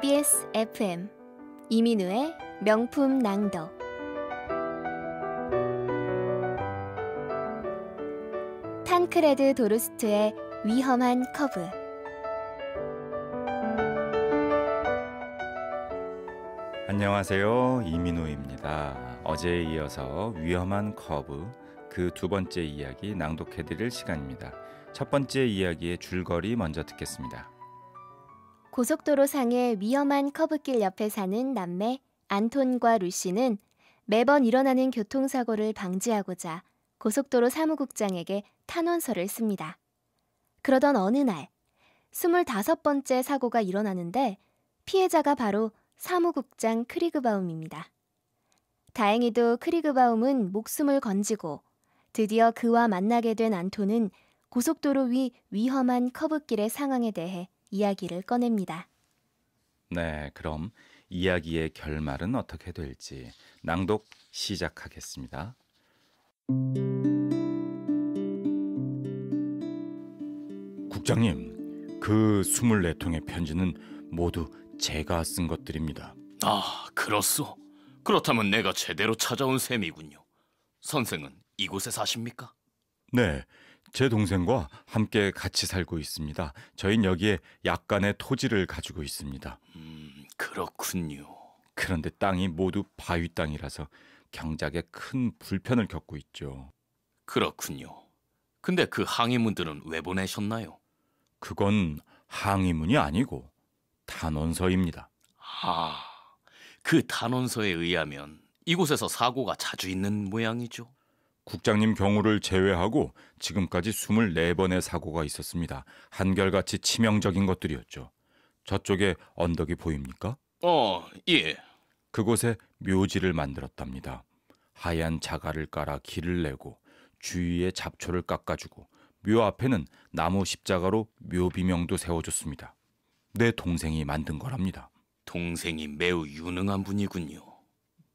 TBS FM 이민우의 명품 낭독. 탄크레드 도르스트의 위험한 커브. 안녕하세요, 이민우입니다. 어제에 이어서 위험한 커브 그 두 번째 이야기 낭독해드릴 시간입니다. 첫 번째 이야기의 줄거리 먼저 듣겠습니다. 고속도로 상의 위험한 커브길 옆에 사는 남매 안톤과 루시는 매번 일어나는 교통사고를 방지하고자 고속도로 사무국장에게 탄원서를 씁니다. 그러던 어느 날 25번째 사고가 일어나는데 피해자가 바로 사무국장 크리그바움입니다. 다행히도 크리그바움은 목숨을 건지고 드디어 그와 만나게 된 안톤은 고속도로 위 위험한 커브길의 상황에 대해 이야기를 꺼냅니다. 네, 그럼 이야기의 결말은 어떻게 될지 낭독 시작하겠습니다. 국장님, 그 24통의 편지는 모두 제가 쓴 것들입니다. 아, 그렇소. 그렇다면 내가 제대로 찾아온 셈이군요. 선생은 이곳에 사십니까? 네, 제 동생과 함께 같이 살고 있습니다. 저희는 여기에 약간의 토지를 가지고 있습니다. 그렇군요. 그런데 땅이 모두 바위 땅이라서 경작에 큰 불편을 겪고 있죠. 그렇군요. 근데 그 항의문들은 왜 보내셨나요? 그건 항의문이 아니고 탄원서입니다. 아, 그 탄원서에 의하면 이곳에서 사고가 자주 있는 모양이죠. 국장님 경우를 제외하고 지금까지 24번의 사고가 있었습니다. 한결같이 치명적인 것들이었죠. 저쪽에 언덕이 보입니까? 예. 그곳에 묘지를 만들었답니다. 하얀 자갈을 깔아 길을 내고 주위에 잡초를 깎아주고 묘 앞에는 나무 십자가로 묘비명도 세워줬습니다. 내 동생이 만든 거랍니다. 동생이 매우 유능한 분이군요.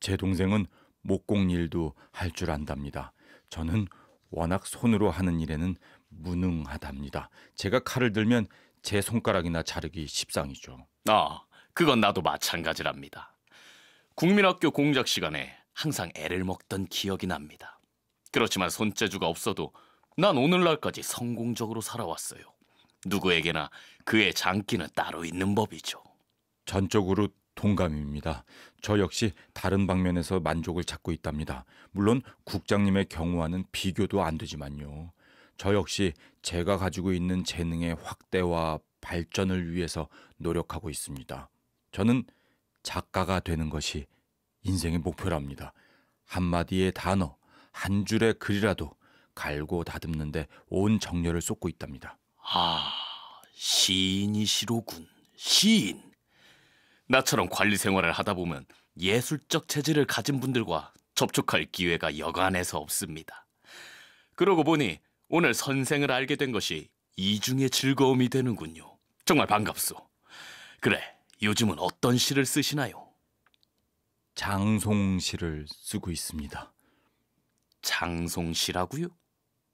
제 동생은 목공 일도 할 줄 안답니다. 저는 워낙 손으로 하는 일에는 무능하답니다. 제가 칼을 들면 제 손가락이나 자르기 십상이죠. 그건 나도 마찬가지랍니다. 국민학교 공작 시간에 항상 애를 먹던 기억이 납니다. 그렇지만 손재주가 없어도 난 오늘날까지 성공적으로 살아왔어요. 누구에게나 그의 장기는 따로 있는 법이죠. 전적으로 동감입니다. 저 역시 다른 방면에서 만족을 찾고 있답니다. 물론 국장님의 경우와는 비교도 안 되지만요. 저 역시 제가 가지고 있는 재능의 확대와 발전을 위해서 노력하고 있습니다. 저는 작가가 되는 것이 인생의 목표랍니다. 한마디의 단어, 한 줄의 글이라도 갈고 다듬는데 온 정열을 쏟고 있답니다. 시인이시로군. 시인. 나처럼 관리 생활을 하다 보면 예술적 재질을 가진 분들과 접촉할 기회가 여간해서 없습니다. 그러고 보니 오늘 선생을 알게 된 것이 이중의 즐거움이 되는군요. 정말 반갑소. 그래, 요즘은 어떤 시를 쓰시나요? 장송시를 쓰고 있습니다. 장송시라고요?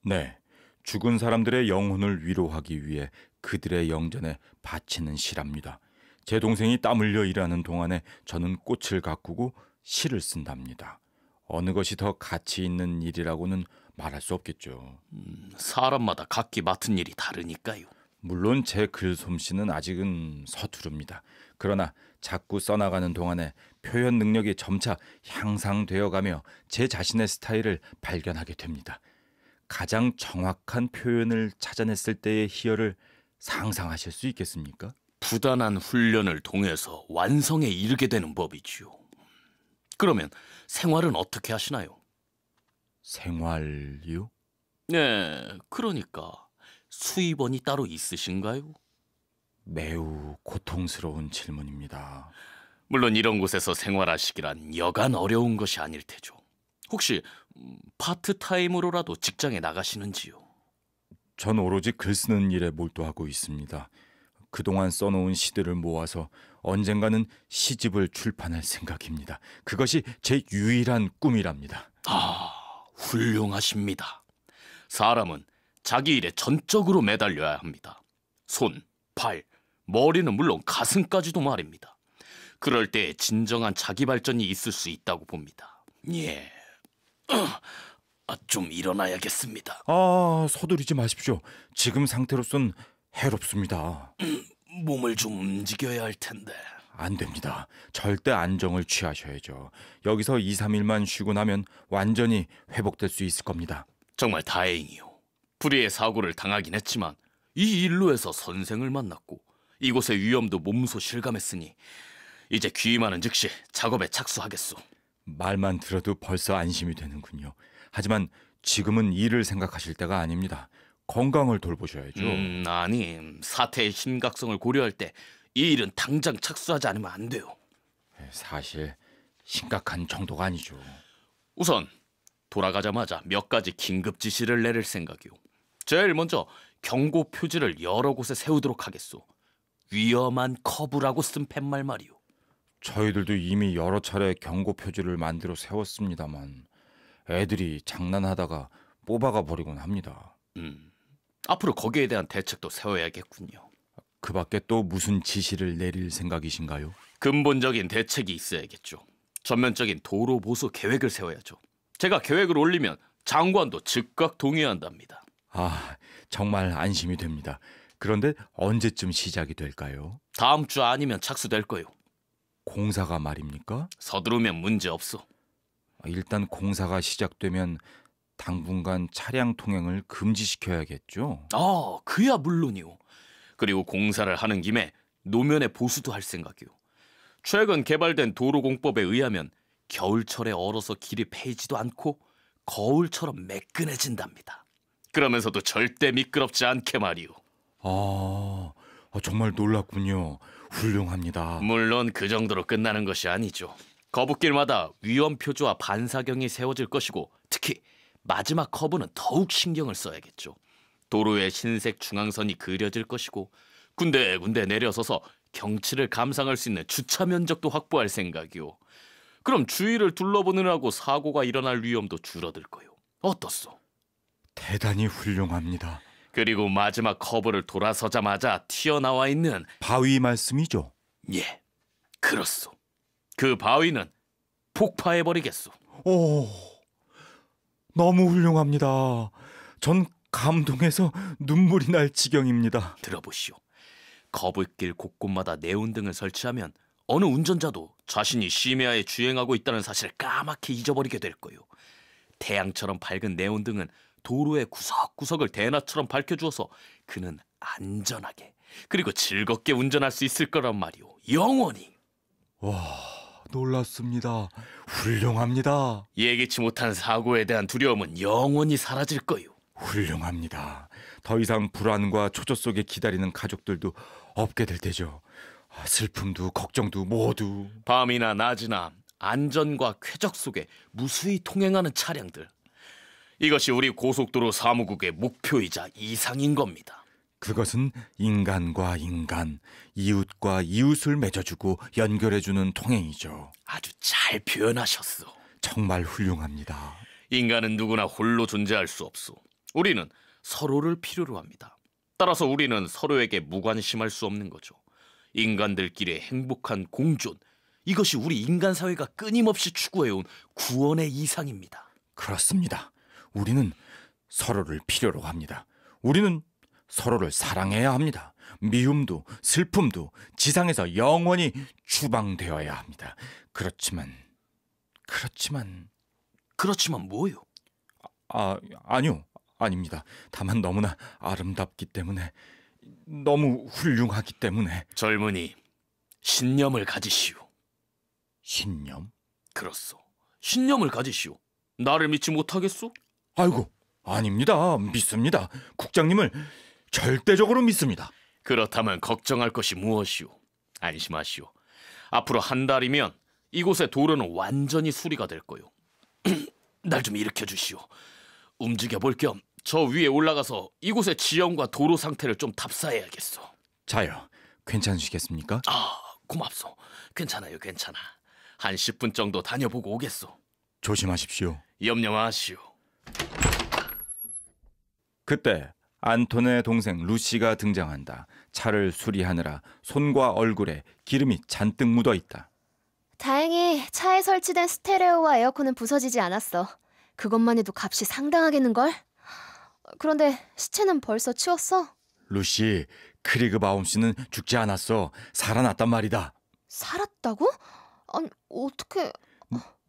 네, 죽은 사람들의 영혼을 위로하기 위해 그들의 영전에 바치는 시랍니다. 제 동생이 땀 흘려 일하는 동안에 저는 꽃을 가꾸고 시를 쓴답니다. 어느 것이 더 가치 있는 일이라고는 말할 수 없겠죠. 사람마다 각기 맡은 일이 다르니까요. 물론 제 글솜씨는 아직은 서투릅니다. 그러나 자꾸 써나가는 동안에 표현 능력이 점차 향상되어가며 제 자신의 스타일을 발견하게 됩니다. 가장 정확한 표현을 찾아냈을 때의 희열을 상상하실 수 있겠습니까? 부단한 훈련을 통해서 완성에 이르게 되는 법이지요. 그러면 생활은 어떻게 하시나요? 생활이요? 네, 그러니까 수입원이 따로 있으신가요? 매우 고통스러운 질문입니다. 물론 이런 곳에서 생활하시기란 여간 어려운 것이 아닐 테죠. 혹시 파트타임으로라도 직장에 나가시는지요? 전 오로지 글 쓰는 일에 몰두하고 있습니다. 그동안 써놓은 시들을 모아서 언젠가는 시집을 출판할 생각입니다. 그것이 제 유일한 꿈이랍니다. 훌륭하십니다. 사람은 자기 일에 전적으로 매달려야 합니다. 손, 발, 머리는 물론 가슴까지도 말입니다. 그럴 때 진정한 자기 발전이 있을 수 있다고 봅니다. 예. 좀 일어나야겠습니다. 서두르지 마십시오. 지금 상태로선 해롭습니다. 몸을 좀 움직여야 할 텐데. 안 됩니다. 절대 안정을 취하셔야죠. 여기서 2, 3일만 쉬고 나면 완전히 회복될 수 있을 겁니다. 정말 다행이요. 불의의 사고를 당하긴 했지만 이 일로에서 선생을 만났고 이곳의 위험도 몸소 실감했으니 이제 귀임하는 즉시 작업에 착수하겠소. 말만 들어도 벌써 안심이 되는군요. 하지만 지금은 일을 생각하실 때가 아닙니다. 건강을 돌보셔야죠. 아니, 사태의 심각성을 고려할 때 이 일은 당장 착수하지 않으면 안 돼요. 사실 심각한 정도가 아니죠. 우선 돌아가자마자 몇 가지 긴급 지시를 내릴 생각이요. 제일 먼저 경고 표지를 여러 곳에 세우도록 하겠소. 위험한 커브라고 쓴 팻말 말이요. 저희들도 이미 여러 차례 경고 표지를 만들어 세웠습니다만 애들이 장난하다가 뽑아가 버리곤 합니다. 앞으로 거기에 대한 대책도 세워야겠군요. 그 밖에 또 무슨 지시를 내릴 생각이신가요? 근본적인 대책이 있어야겠죠. 전면적인 도로 보수 계획을 세워야죠. 제가 계획을 올리면 장관도 즉각 동의한답니다. 정말 안심이 됩니다. 그런데 언제쯤 시작이 될까요? 다음 주 아니면 착수될 거요. 공사가 말입니까? 서두르면 문제 없어. 일단 공사가 시작되면 당분간 차량 통행을 금지시켜야겠죠? 그야 물론이요. 그리고 공사를 하는 김에 노면의 보수도 할 생각이요. 최근 개발된 도로공법에 의하면 겨울철에 얼어서 길이 패이지도 않고 거울처럼 매끈해진답니다. 그러면서도 절대 미끄럽지 않게 말이요. 정말 놀랍군요. 훌륭합니다. 물론 그 정도로 끝나는 것이 아니죠. 거북길마다 위험표지와 반사경이 세워질 것이고 특히 마지막 커브는 더욱 신경을 써야겠죠. 도로에 흰색 중앙선이 그려질 것이고 군데군데 내려서서 경치를 감상할 수 있는 주차 면적도 확보할 생각이요. 그럼 주위를 둘러보느라고 사고가 일어날 위험도 줄어들 거요. 어떻소? 대단히 훌륭합니다. 그리고 마지막 커브를 돌아서자마자 튀어나와 있는 바위 말씀이죠? 예, 그렇소. 그 바위는 폭파해버리겠소. 너무 훌륭합니다. 전 감동해서 눈물이 날 지경입니다. 들어보시오. 거북길 곳곳마다 네온등을 설치하면 어느 운전자도 자신이 심야에 주행하고 있다는 사실을 까맣게 잊어버리게 될 거요. 태양처럼 밝은 네온등은 도로의 구석구석을 대낮처럼 밝혀주어서 그는 안전하게 그리고 즐겁게 운전할 수 있을 거란 말이오. 영원히. 놀랍습니다. 훌륭합니다. 예기치 못한 사고에 대한 두려움은 영원히 사라질 거요. 훌륭합니다. 더 이상 불안과 초조 속에 기다리는 가족들도 없게 될 테죠. 슬픔도 걱정도 모두. 밤이나 낮이나 안전과 쾌적 속에 무수히 통행하는 차량들. 이것이 우리 고속도로 사무국의 목표이자 이상인 겁니다. 그것은 인간과 인간, 이웃과 이웃을 맺어주고 연결해주는 통행이죠. 아주 잘 표현하셨소. 정말 훌륭합니다. 인간은 누구나 홀로 존재할 수 없소. 우리는 서로를 필요로 합니다. 따라서 우리는 서로에게 무관심할 수 없는 거죠. 인간들끼리의 행복한 공존, 이것이 우리 인간 사회가 끊임없이 추구해온 구원의 이상입니다. 그렇습니다. 우리는 서로를 필요로 합니다. 우리는 서로를 사랑해야 합니다. 미움도 슬픔도 지상에서 영원히 추방되어야 합니다. 그렇지만 뭐요? 아니요. 아닙니다. 다만 너무나 아름답기 때문에, 너무 훌륭하기 때문에. 젊은이, 신념을 가지시오. 신념? 그렇소. 신념을 가지시오. 나를 믿지 못하겠소? 아이고, 아닙니다. 믿습니다. 국장님을 절대적으로 믿습니다. 그렇다면 걱정할 것이 무엇이오? 안심하시오. 앞으로 한 달이면 이곳의 도로는 완전히 수리가 될 거요. 날 좀 일으켜 주시오. 움직여 볼 겸 저 위에 올라가서 이곳의 지형과 도로 상태를 좀 답사해야겠소. 자요, 괜찮으시겠습니까? 고맙소. 괜찮아요, 괜찮아. 한 10분 정도 다녀보고 오겠소. 조심하십시오. 염려 마시오. 그때 안톤의 동생 루시가 등장한다. 차를 수리하느라 손과 얼굴에 기름이 잔뜩 묻어 있다. 다행히 차에 설치된 스테레오와 에어컨은 부서지지 않았어. 그것만 해도 값이 상당하겠는걸? 그런데 시체는 벌써 치웠어? 루시, 크리그 바움 씨는 죽지 않았어. 살아났단 말이다. 살았다고? 아니, 어떻게...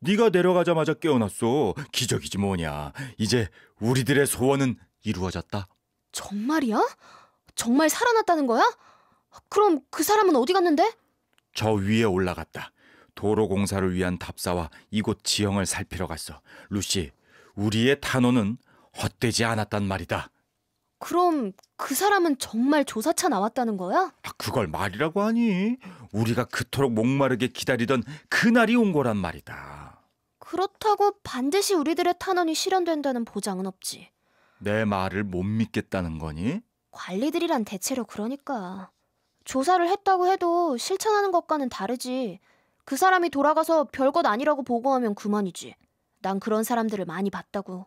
네가 내려가자마자 깨어났어. 기적이지 뭐냐. 이제 우리들의 소원은 이루어졌다. 정말이야? 정말 살아났다는 거야? 그럼 그 사람은 어디 갔는데? 저 위에 올라갔다. 도로 공사를 위한 답사와 이곳 지형을 살피러 갔어. 루시, 우리의 탄원은 헛되지 않았단 말이다. 그럼 그 사람은 정말 조사차 나왔다는 거야? 그걸 말이라고 하니? 우리가 그토록 목마르게 기다리던 그날이 온 거란 말이다. 그렇다고 반드시 우리들의 탄원이 실현된다는 보장은 없지. 내 말을 못 믿겠다는 거니? 관리들이란 대체로 그러니까. 조사를 했다고 해도 실천하는 것과는 다르지. 그 사람이 돌아가서 별것 아니라고 보고하면 그만이지. 난 그런 사람들을 많이 봤다고.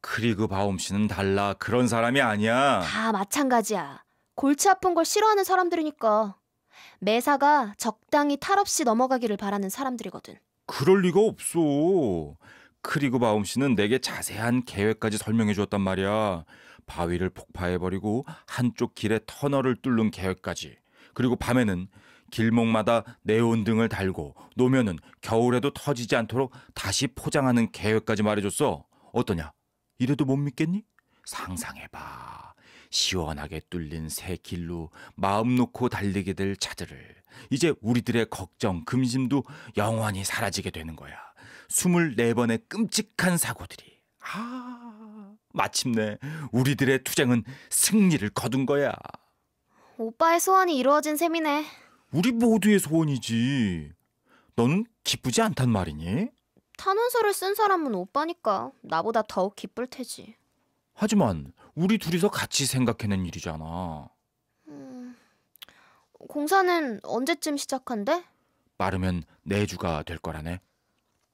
크리그 바움 씨는 달라. 그런 사람이 아니야. 다 마찬가지야. 골치 아픈 걸 싫어하는 사람들이니까. 매사가 적당히 탈 없이 넘어가기를 바라는 사람들이거든. 그럴 리가 없어. 크리그 바움 씨는 내게 자세한 계획까지 설명해 주었단 말이야. 바위를 폭파해버리고 한쪽 길에 터널을 뚫는 계획까지. 그리고 밤에는 길목마다 네온등을 달고 노면은 겨울에도 터지지 않도록 다시 포장하는 계획까지 말해줬어. 어떠냐? 이래도 못 믿겠니? 상상해봐. 시원하게 뚫린 새 길로 마음 놓고 달리게 될 차들을. 이제 우리들의 걱정, 근심도 영원히 사라지게 되는 거야. 24번의 끔찍한 사고들이. 마침내 우리들의 투쟁은 승리를 거둔 거야. 오빠의 소원이 이루어진 셈이네. 우리 모두의 소원이지. 너는 기쁘지 않단 말이니? 탄원서를 쓴 사람은 오빠니까 나보다 더욱 기쁠 테지. 하지만 우리 둘이서 같이 생각해낸 일이잖아. 공사는 언제쯤 시작한대? 빠르면 내주가 될 거라네.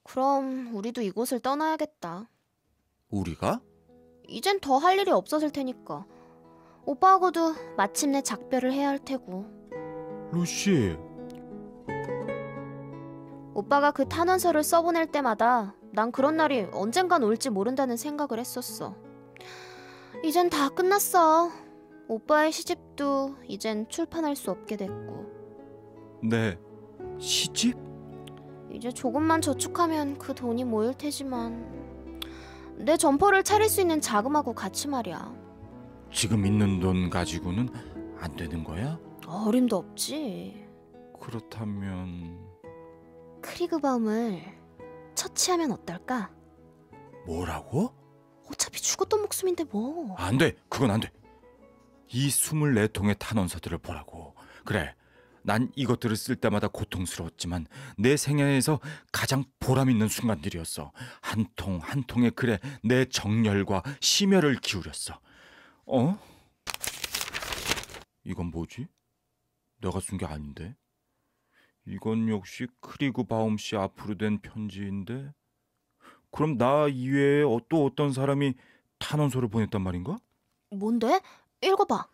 그럼 우리도 이곳을 떠나야겠다. 우리가? 이젠 더 할 일이 없어질 테니까. 오빠하고도 마침내 작별을 해야 할 테고. 루시. 오빠가 그 탄원서를 써보낼 때마다 난 그런 날이 언젠간 올지 모른다는 생각을 했었어. 이젠 다 끝났어. 오빠의 시집도 이젠 출판할 수 없게 됐고. 네. 시집? 이제 조금만 저축하면 그 돈이 모일 테지만 내 점포를 차릴 수 있는 자금하고 같이 말이야. 지금 있는 돈 가지고는 안 되는 거야? 어림도 없지. 그렇다면... 크리그바움을 처치하면 어떨까? 뭐라고? 어차피 죽었던 목숨인데 뭐. 안 돼. 그건 안 돼. 이 24통의 탄원서들을 보라고. 그래. 난 이것들을 쓸 때마다 고통스러웠지만 내 생애에서 가장 보람 있는 순간들이었어. 한 통 한 통의 글에 내 정열과 심혈을 기울였어. 이건 뭐지? 내가 쓴 게 아닌데? 이건 역시 크리그 바움 씨 앞으로 된 편지인데? 그럼 나 이외에 또 어떤 사람이 탄원서를 보냈단 말인가? 뭔데? 읽어봐.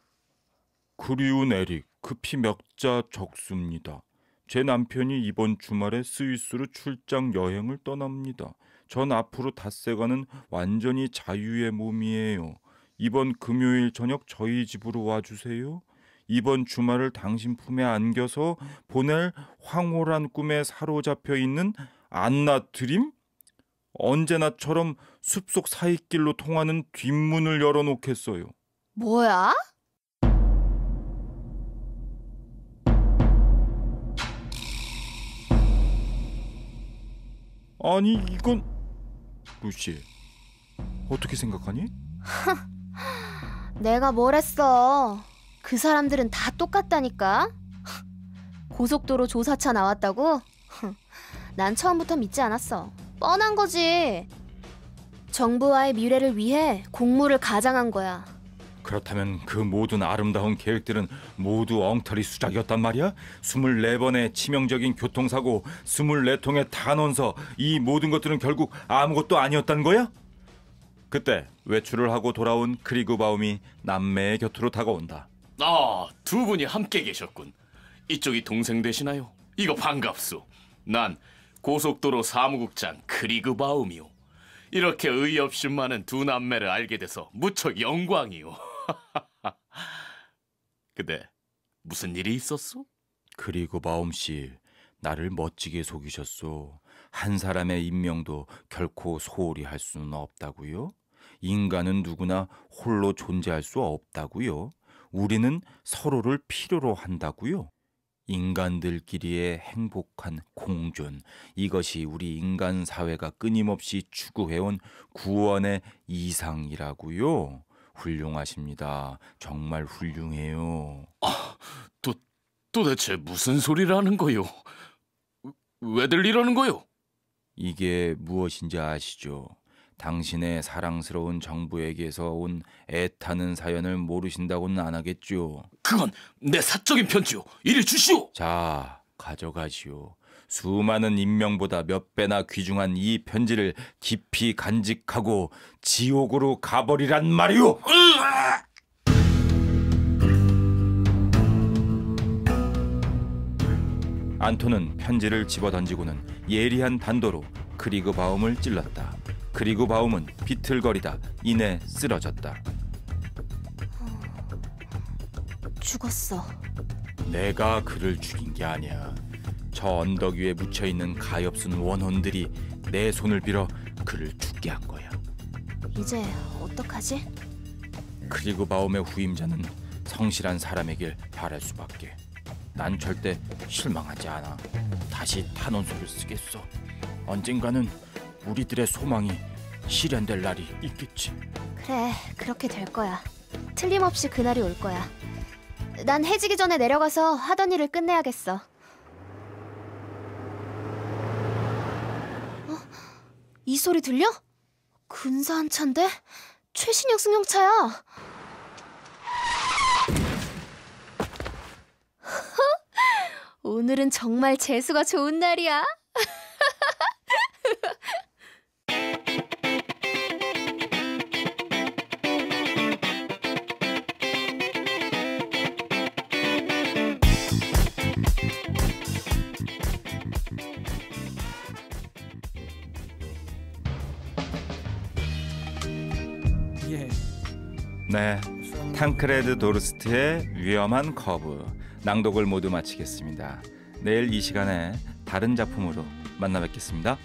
그리운 에릭, 급히 몇 자 적습니다. 제 남편이 이번 주말에 스위스로 출장 여행을 떠납니다. 전 앞으로 닷새간은 완전히 자유의 몸이에요. 이번 금요일 저녁 저희 집으로 와주세요. 이번 주말을 당신 품에 안겨서 보낼 황홀한 꿈에 사로잡혀 있는 안나 드림? 언제나처럼 숲속 사이길로 통하는 뒷문을 열어놓겠어요. 뭐야? 아니 이건... 루시, 어떻게 생각하니? 내가 뭘 했어. 그 사람들은 다 똑같다니까. 고속도로 조사차 나왔다고? 난 처음부터 믿지 않았어. 뻔한 거지. 정부와의 미래를 위해 공무를 가장한 거야. 그렇다면 그 모든 아름다운 계획들은 모두 엉터리 수작이었단 말이야? 24번의 치명적인 교통사고, 24통의 탄원서, 이 모든 것들은 결국 아무것도 아니었단 거야? 그때 외출을 하고 돌아온 크리그바움이 남매의 곁으로 다가온다. 아, 두 분이 함께 계셨군. 이쪽이 동생 되시나요? 이거 반갑소. 난 고속도로 사무국장 크리그바움이오. 이렇게 의없이 많은 두 남매를 알게 돼서 무척 영광이오. 근데 무슨 일이 있었소? 크리그바움 씨, 나를 멋지게 속이셨소. 한 사람의 인명도 결코 소홀히 할 수는 없다고요. 인간은 누구나 홀로 존재할 수 없다고요. 우리는 서로를 필요로 한다고요. 인간들끼리의 행복한 공존, 이것이 우리 인간 사회가 끊임없이 추구해온 구원의 이상이라고요. 훌륭하십니다. 정말 훌륭해요. 도대체 무슨 소리를 하는 거요? 왜들 이러는 거요? 이게 무엇인지 아시죠? 당신의 사랑스러운 정부에게서 온 애타는 사연을 모르신다고는 안 하겠죠? 그건 내 사적인 편지요. 이리 주시오. 자, 가져가시오. 수많은 인명보다 몇 배나 귀중한 이 편지를 깊이 간직하고 지옥으로 가버리란 말이오. 안토는 편지를 집어던지고는 예리한 단도로 크리그바움을 찔렀다. 크리그바움은 비틀거리다 이내 쓰러졌다. 죽었어. 내가 그를 죽인 게 아니야. 저 언덕 위에 묻혀있는 가엾은 원혼들이 내 손을 빌어 그를 죽게 한 거야. 이제 어떡하지? 크리그바움의 후임자는 성실한 사람에게 바랄 수밖에. 난 절대 실망하지 않아. 다시 탄원서를 쓰겠어. 언젠가는 우리들의 소망이 실현될 날이 있겠지. 그래, 그렇게 될 거야. 틀림없이 그날이 올 거야. 난 해지기 전에 내려가서 하던 일을 끝내야겠어. 이 소리 들려? 근사한 차인데? 최신형 승용차야. 오늘은 정말 재수가 좋은 날이야. 네, 탕크레드 도르스트의 위험한 커브 낭독을 모두 마치겠습니다. 내일 이 시간에 다른 작품으로 만나 뵙겠습니다.